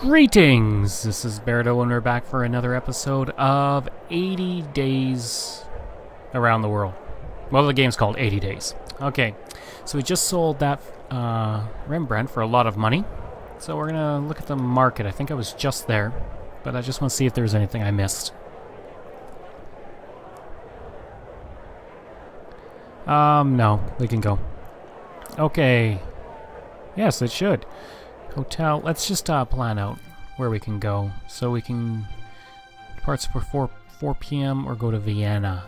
Greetings! This is Berto and we're back for another episode of 80 Days Around the World. Well, the game's called 80 Days. Okay, so we just sold that Rembrandt for a lot of money. So we're going to look at the market. I think I was just there, but I just want to see if there's anything I missed. No, we can go. Okay. Yes, it should. Hotel. Let's just plan out where we can go. So we can depart for 4 p.m. or go to Vienna.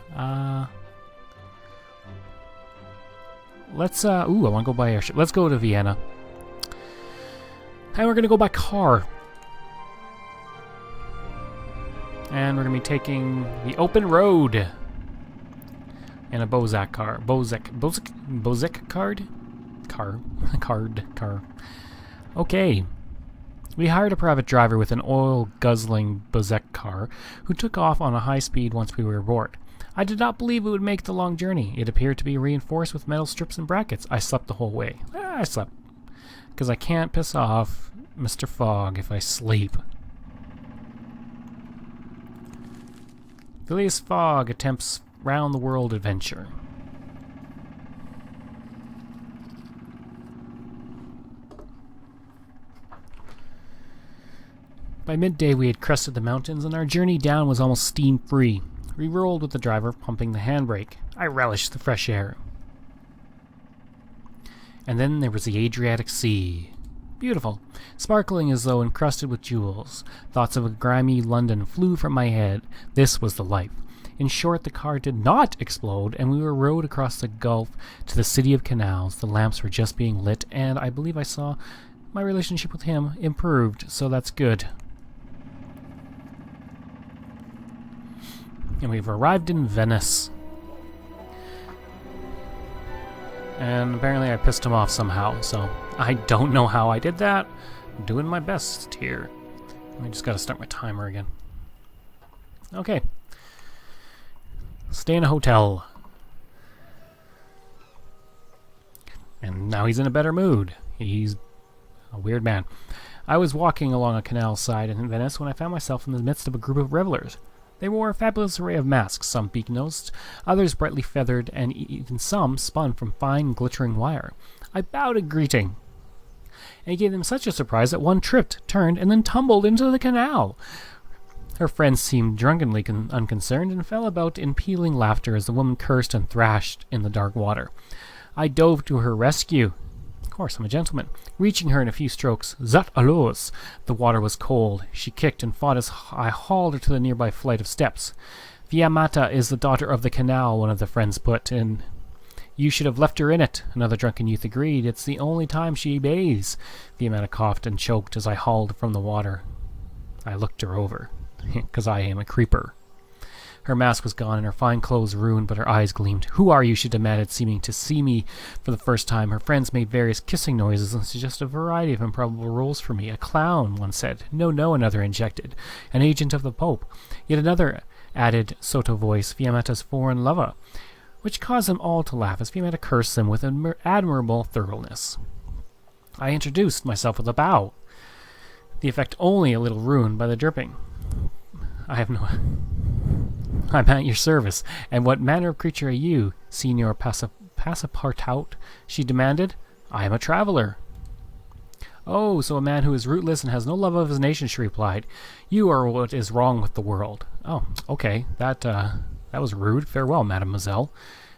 Let's ooh, I want to go by airship. Let's go to Vienna. And we're going to go by car. And we're going to be taking the open road in a Bozak car. Bozak card? Car. Okay. We hired a private driver with an oil-guzzling Bozek car who took off on a high speed once we were aboard. I did not believe it would make the long journey. It appeared to be reinforced with metal strips and brackets. I slept the whole way. I slept. Because I can't piss off Mr. Fogg if I sleep. Phileas Fogg attempts round-the-world adventure. By midday we had crested the mountains and our journey down was almost steam-free. We rolled with the driver pumping the handbrake. I relished the fresh air. And then there was the Adriatic Sea. Beautiful, sparkling as though encrusted with jewels. Thoughts of a grimy London flew from my head. This was the life. In short, the car did not explode, and we were rowed across the gulf to the city of canals. The lamps were just being lit, and I believe I saw my relationship with him improved, so that's good. And we've arrived in Venice. And apparently I pissed him off somehow, so I don't know how I did that. I'm doing my best here. I just gotta start my timer again. Okay. Stay in a hotel. And now he's in a better mood. He's a weird man. I was walking along a canal side in Venice when I found myself in the midst of a group of revelers. They wore a fabulous array of masks, some beak-nosed, others brightly feathered, and even some spun from fine glittering wire. I bowed in greeting, and it gave them such a surprise that one tripped, turned, and then tumbled into the canal. Her friends seemed drunkenly unconcerned and fell about in pealing laughter as the woman cursed and thrashed in the dark water. I dove to her rescue. Of course, I'm a gentleman. Reaching her in a few strokes, zat alors! The water was cold. She kicked and fought as I hauled her to the nearby flight of steps. Fiammata is the daughter of the canal, one of the friends put in. You should have left her in it, another drunken youth agreed. It's the only time she bathes. Fiammata coughed and choked as I hauled from the water. I looked her over, because I am a creeper. Her mask was gone and her fine clothes ruined, but her eyes gleamed. Who are you? She demanded, seeming to see me for the first time. Her friends made various kissing noises and suggested a variety of improbable roles for me. A clown, one said. No, another injected. An agent of the Pope. Yet another added, sotto voice, Fiammata's foreign lover, which caused them all to laugh as Fiammata cursed them with admirable thoroughness. I introduced myself with a bow, the effect only a little ruined by the dripping. I'm at your service. And what manner of creature are you, Signor Passapartout? She demanded. I am a traveler. Oh, so a man who is rootless and has no love of his nation, she replied. You are what is wrong with the world. Oh, okay. That was rude. Farewell, mademoiselle.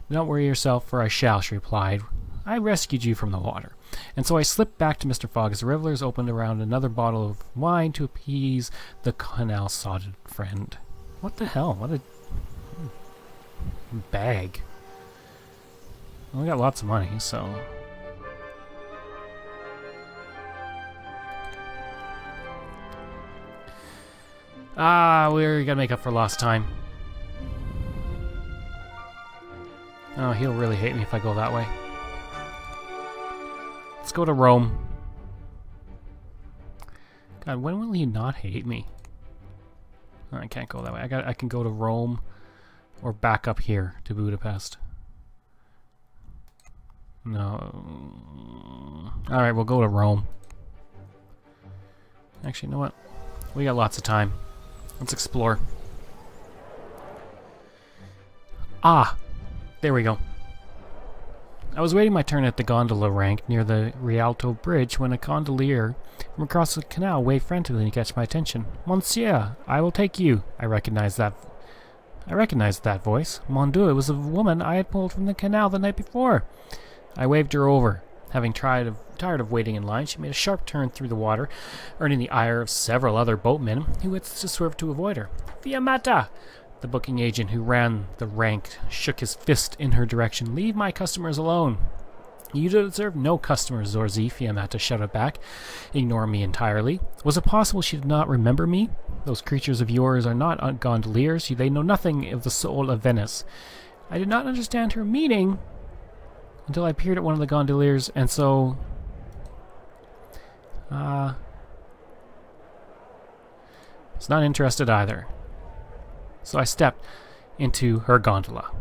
Do not worry yourself, for I shall, she replied. I rescued you from the water. And so I slipped back to Mr. Fogg as the revelers opened around another bottle of wine to appease the canal-sodded friend. What the hell? What a bag. Well, we got lots of money, so... we're gonna make up for lost time. Oh, he'll really hate me if I go that way. Let's go to Rome. God, when will he not hate me? Oh, I can't go that way. I can go to Rome or back up here to Budapest. No. Alright, we'll go to Rome. Actually, you know what? We got lots of time. Let's explore. Ah! There we go. I was waiting my turn at the gondola rank near the Rialto Bridge when a gondolier from across the canal waved frantically to catch my attention. Monsieur, I will take you. I recognized that voice. Mon Dieu, it was a woman I had pulled from the canal the night before. I waved her over. Having tired of waiting in line, she made a sharp turn through the water, earning the ire of several other boatmen who had to swerve to avoid her. Fiammata! The booking agent who ran the rank shook his fist in her direction. Leave my customers alone. You deserve no customers, Zorzi, Fiammata shouted back, ignoring me entirely. Was it possible she did not remember me? Those creatures of yours are not gondoliers. They know nothing of the soul of Venice. I did not understand her meaning until I peered at one of the gondoliers, and so... was not interested either. So I stepped into her gondola.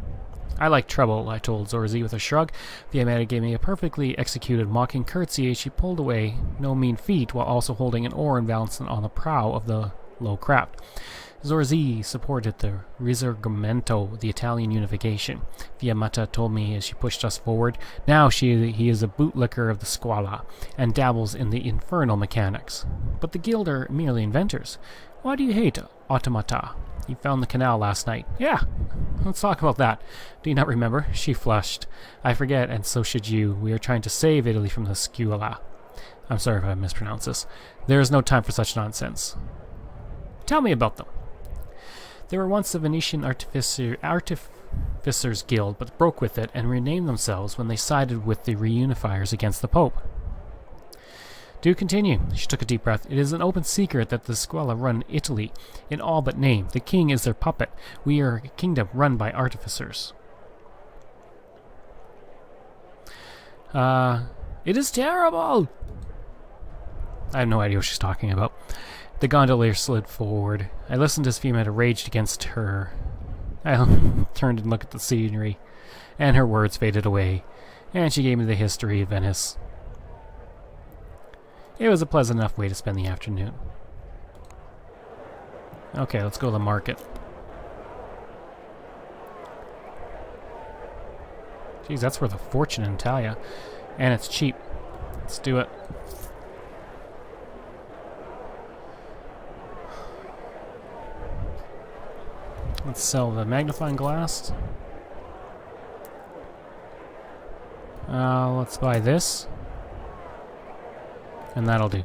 I like trouble, I told Zorzi with a shrug. Fiammata gave me a perfectly executed mocking curtsy as she pulled away no mean feat while also holding an oar and balancing on the prow of the low craft. Zorzi supported the Risorgimento, the Italian unification. Fiammata told me as she pushed us forward. Now he is a bootlicker of the squalla and dabbles in the infernal mechanics. But the guild are merely inventors. Why do you hate automata? You found the canal last night. Yeah, let's talk about that. Do you not remember? She flushed. I forget, and so should you. We are trying to save Italy from the squalla. I'm sorry if I mispronounced this. There is no time for such nonsense. Tell me about them. They were once the Venetian Artificers Guild, but broke with it and renamed themselves when they sided with the reunifiers against the Pope. Do continue. She took a deep breath. It is an open secret that the squalla run Italy in all but name. The king is their puppet. We are a kingdom run by artificers. It is terrible! I have no idea what she's talking about. The gondolier slid forward. I listened as Fiammata raged against her. I turned and looked at the scenery, and her words faded away, and she gave me the history of Venice. It was a pleasant enough way to spend the afternoon. Okay, let's go to the market. Geez, that's worth a fortune in Italia. And it's cheap. Let's do it. Let's sell the magnifying glass. Let's buy this. And that'll do.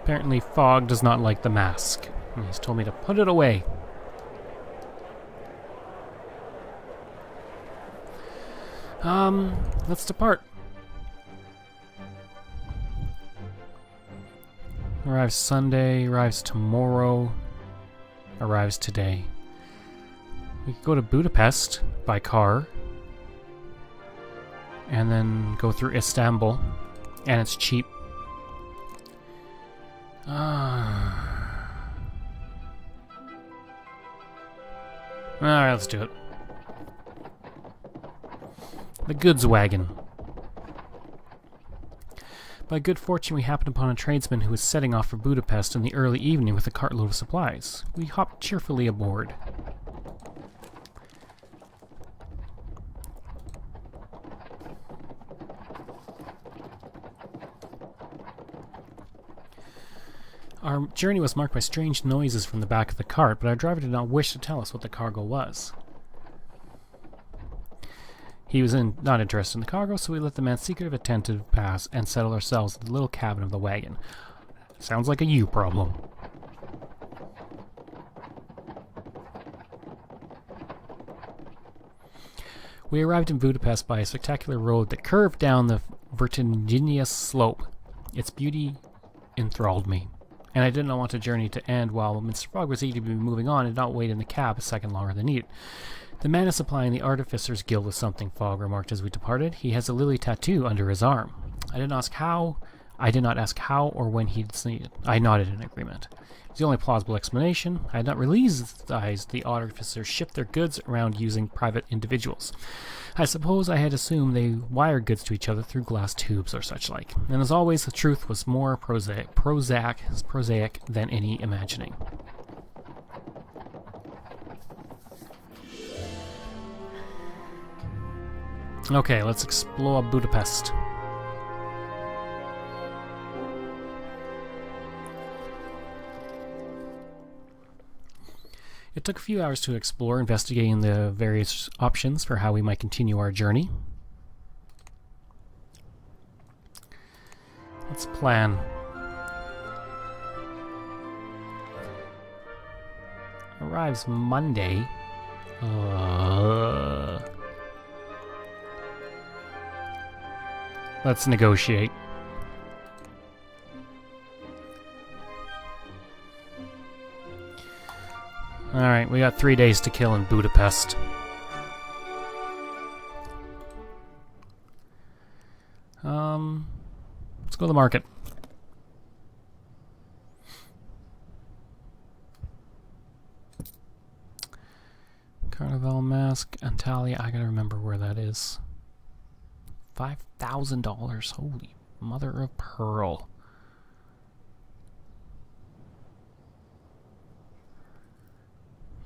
Apparently Fogg does not like the mask. He's told me to put it away. Let's depart. Arrives Sunday, arrives tomorrow, arrives today. We could go to Budapest by car, and then go through Istanbul, and it's cheap. Alright, let's do it. The goods wagon. By good fortune, we happened upon a tradesman who was setting off for Budapest in the early evening with a cartload of supplies. We hopped cheerfully aboard. Our journey was marked by strange noises from the back of the cart, but our driver did not wish to tell us what the cargo was. He was not interested in the cargo, so we let the man's secretive attentive pass and settled ourselves in the little cabin of the wagon. Sounds like a you problem. We arrived in Budapest by a spectacular road that curved down the vertiginous slope. Its beauty enthralled me, and I did not want the journey to end while Mr. Fogg was eager to be moving on and not wait in the cab a second longer than needed. The man is supplying the Artificers Guild with something, Fogg remarked as we departed. He has a lily tattoo under his arm. I didn't ask how I did not ask how or when he'd seen it. I nodded in agreement. It was the only plausible explanation. I had not realized the artificers shipped their goods around using private individuals. I suppose I had assumed they wired goods to each other through glass tubes or such like. And as always, the truth was more prosaic than any imagining. Okay, let's explore Budapest. It took a few hours to explore, investigating the various options for how we might continue our journey. Let's plan. Arrives Monday. Let's negotiate. Alright, we got 3 days to kill in Budapest. Let's go to the market. Carnival mask, Antalya, I gotta remember where that is. $5,000. Holy mother of pearl.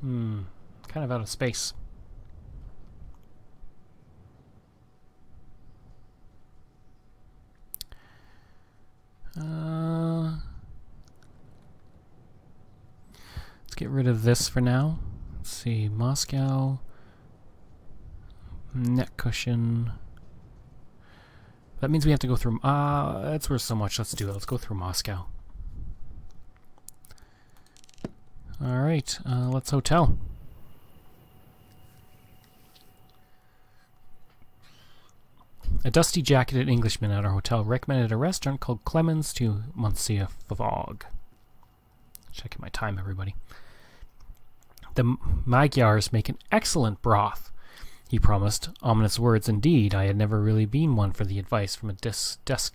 Kind of out of space. Let's get rid of this for now. Let's see, Moscow. Neck cushion. That means we have to go through... that's worth so much. Let's do it. Let's go through Moscow. Alright, let's hotel. A dusty-jacketed Englishman at our hotel recommended a restaurant called Clemens to Monsieur Fogg. Checking my time, everybody. The Magyars make an excellent broth, he promised. Ominous words indeed. I had never really been one for the advice from a desk.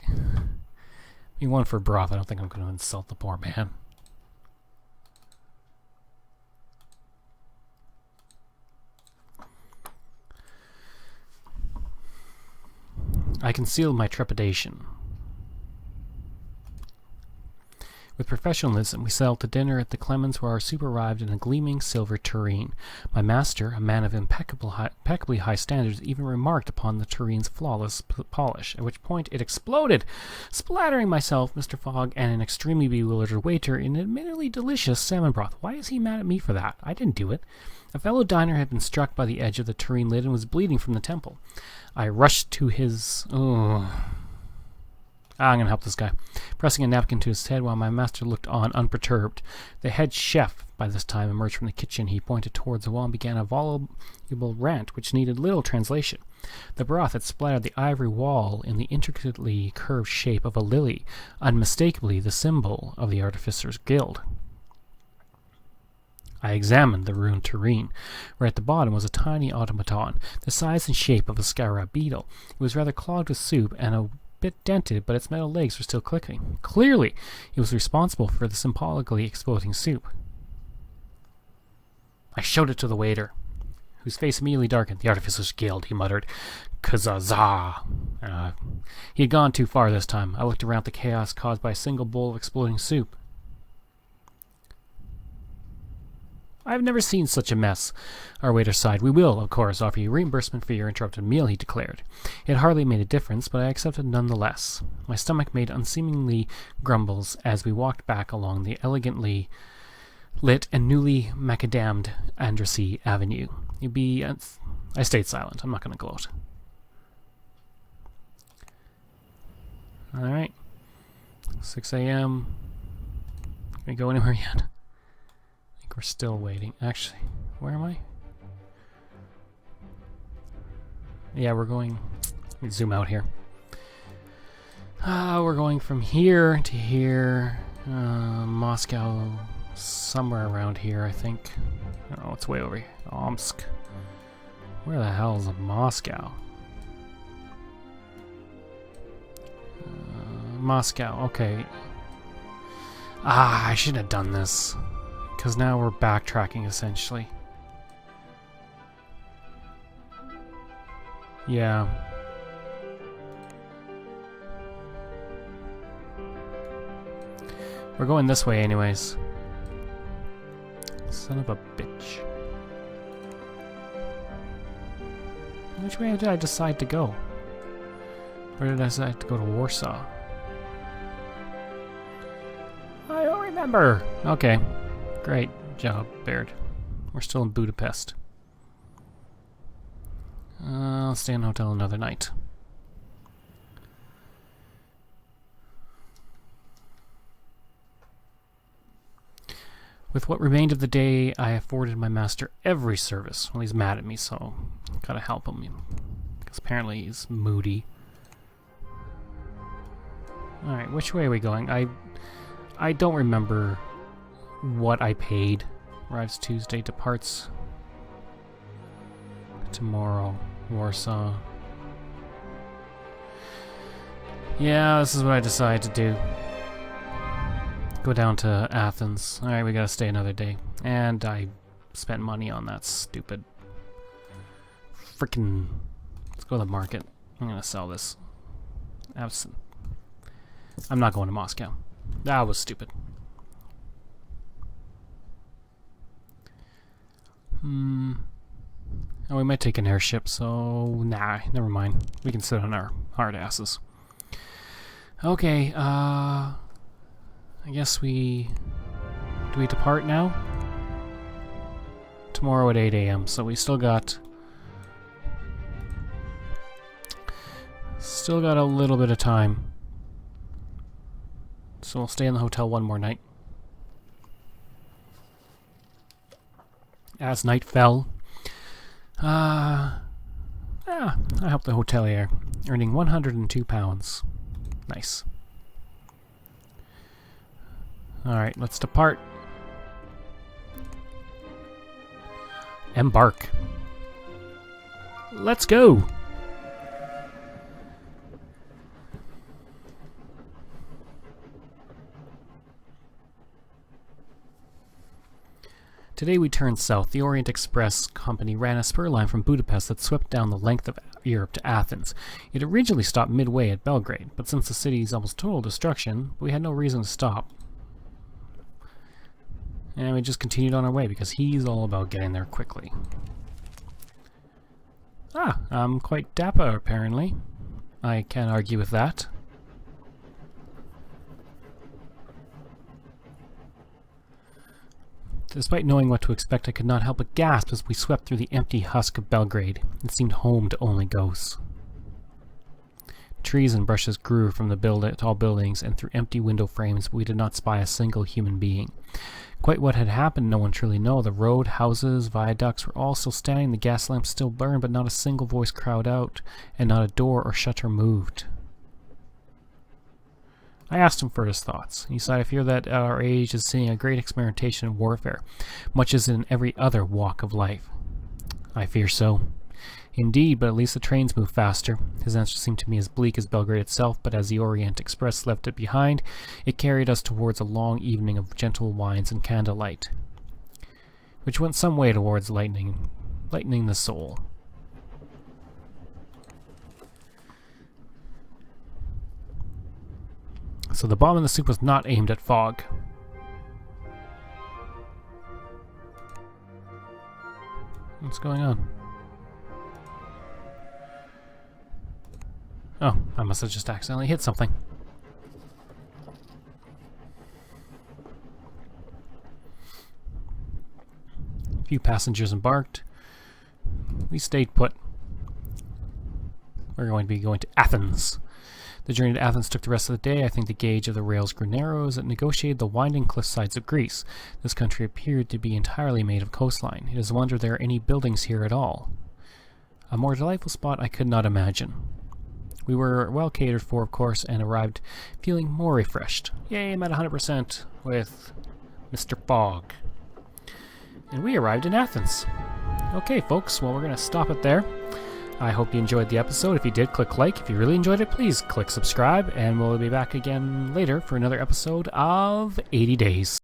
One for broth. I don't think I'm going to insult the poor man. I concealed my trepidation. With professionalism, we set out to dinner at the Clemens, where our soup arrived in a gleaming silver tureen. My master, a man of impeccably high standards, even remarked upon the tureens' flawless polish, at which point it exploded, splattering myself, Mr. Fogg, and an extremely bewildered waiter in admittedly delicious salmon broth. Why is he mad at me for that? I didn't do it. A fellow diner had been struck by the edge of the tureen lid and was bleeding from the temple. I rushed to his... I'm going to help this guy. Pressing a napkin to his head while my master looked on unperturbed. The head chef, by this time, emerged from the kitchen. He pointed towards the wall and began a voluble rant which needed little translation. The broth had splattered the ivory wall in the intricately curved shape of a lily, unmistakably the symbol of the Artificers' Guild. I examined the ruined tureen, where at the bottom was a tiny automaton, the size and shape of a scarab beetle. It was rather clogged with soup and a bit dented, but its metal legs were still clicking. Clearly, it was responsible for the symbolically exploding soup. I showed it to the waiter, whose face immediately darkened. The Artificers' Guild, he muttered. Kazaza. He had gone too far this time. I looked around at the chaos caused by a single bowl of exploding soup. I've never seen such a mess. Our waiter sighed. We will, of course, offer you reimbursement for your interrupted meal, he declared. It hardly made a difference, but I accepted nonetheless. My stomach made unseemly grumbles as we walked back along the elegantly lit and newly macadammed Andrassy Avenue. I stayed silent. I'm not going to gloat. Alright. 6 a.m. Can we go anywhere yet? We're still waiting. Actually, where am I? Yeah, we're going... Let me zoom out here. We're going from here to here. Moscow, somewhere around here, I think. Oh, it's way over here. Omsk. Where the hell is Moscow? Moscow, okay. Ah, I shouldn't have done this. Because now we're backtracking, essentially. Yeah. We're going this way anyways. Son of a bitch. Which way did I decide to go? Or did I decide to go to Warsaw? I don't remember! Okay. Great job, Baird. We're still in Budapest. I'll stay in a hotel another night. With what remained of the day, I afforded my master every service. Well, he's mad at me, so gotta help him. Because apparently he's moody. Alright, which way are we going? I don't remember what I paid. Arrives Tuesday, departs tomorrow. Warsaw. Yeah, this is what I decided to do. Go down to Athens. Alright, we gotta stay another day. And I spent money on that stupid frickin'... Let's go to the market. I'm gonna sell this. I'm not going to Moscow. That was stupid. Oh, we might take an airship, so... Nah, never mind. We can sit on our hard asses. Okay, I guess we... Do we depart now? Tomorrow at 8 a.m., so we still got... Still got a little bit of time. So we'll stay in the hotel one more night. As night fell... I helped the hotelier, earning £102. Nice. Alright, let's depart. Embark. Let's go! Today we turned south. The Orient Express Company ran a spur line from Budapest that swept down the length of Europe to Athens. It originally stopped midway at Belgrade, but since the city's almost total destruction, we had no reason to stop. And we just continued on our way, because he's all about getting there quickly. I'm quite dapper, apparently. I can't argue with that. Despite knowing what to expect, I could not help but gasp as we swept through the empty husk of Belgrade. It seemed home to only ghosts. Trees and bushes grew from the tall buildings, and through empty window frames we did not spy a single human being. Quite what had happened no one truly knew. The road, houses, viaducts were all still standing, the gas lamps still burned, but not a single voice cried out, and not a door or shutter moved. I asked him for his thoughts. He said, I fear that our age is seeing a great experimentation in warfare, much as in every other walk of life. I fear so. Indeed, but at least the trains move faster. His answer seemed to me as bleak as Belgrade itself, but as the Orient Express left it behind, it carried us towards a long evening of gentle wines and candlelight, which went some way towards lightening the soul. So the bomb in the soup was not aimed at Fogg. What's going on? Oh, I must have just accidentally hit something. A few passengers embarked. We stayed put. We're going to be going to Athens. The journey to Athens took the rest of the day. I think the gauge of the rails grew narrow as it negotiated the winding cliff sides of Greece. This country appeared to be entirely made of coastline. It is a wonder there are any buildings here at all. A more delightful spot I could not imagine. We were well catered for, of course, and arrived feeling more refreshed. Yay, I'm at 100% with Mr. Fogg. And we arrived in Athens. Okay, folks, well, we're going to stop it there. I hope you enjoyed the episode. If you did, click like. If you really enjoyed it, please click subscribe, and we'll be back again later for another episode of 80 Days.